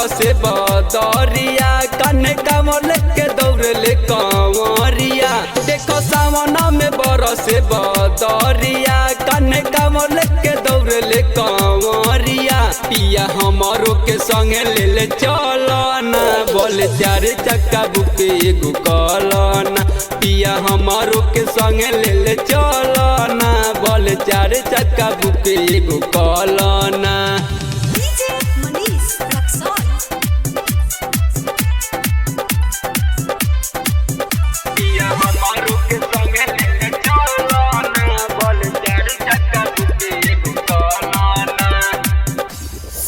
बरसे बदरिया कन्ने कांवर लेके दौड़ले कंवरिया। देखो सावन में बरसे बदरिया कन्ने कांवर लेके दौड़ले कंवरिया। पिया हमारो के संगे ले ले चलना बोले चार चक्का बुके एगो कलना। पिया हमारो के संगे ले ले चलना बोले चार चक्का बुके एगो कलना।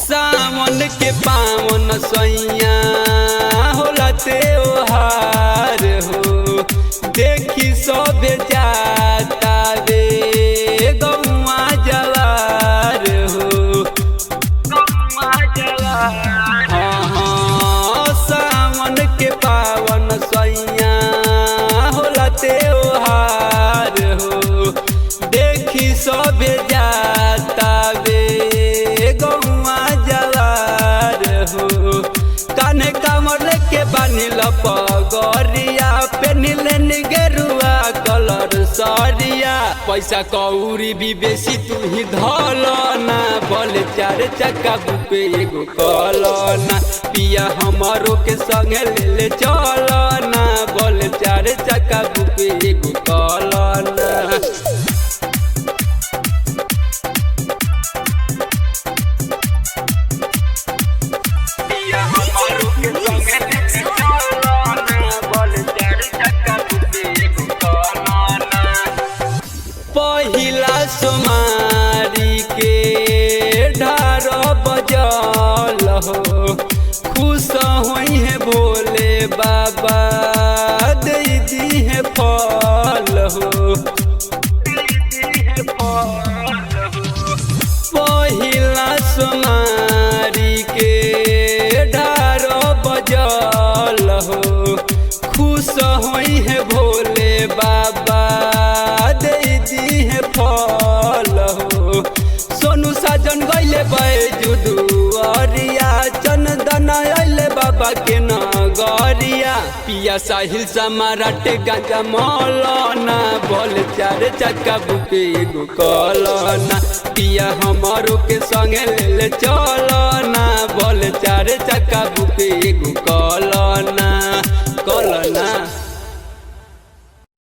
सावन के पावन सैया होला त्योहार हो। देखी सब जाता वे गौआ जवार हो। हाँ सावन के पावन सैया होला त्योहार हो। देखी सब जाता वे कान्हे कांवर लेके बानिल पगरिया पेनिले निगेरुआ कलर सरिया। पैसा कौड़ी भी बेसी तू ही धलना बोले चार चक्का बुके एगो कलना। पिया हमारो के संगे ले ले चलना बोले चार चक्का बुके एगो कलना। पहिला सोमारी के ढार बजल हो। खुश होई है भोले बाबा दे दी है फल हो। पहिला सोमारी के ढार बजल हो। खुश होई है भोले बाबा फल हो। सोनू साजन गईले बैजू दुआरिया चंदन अइले बाबा के नगरिया। पिया साहिल समाराट गांजा मौलाना बोल चार चक्का बुके एगो कलना। पिया हमारो के संगे ले ले चलना बोल चार चक्का बुके एगो कलना।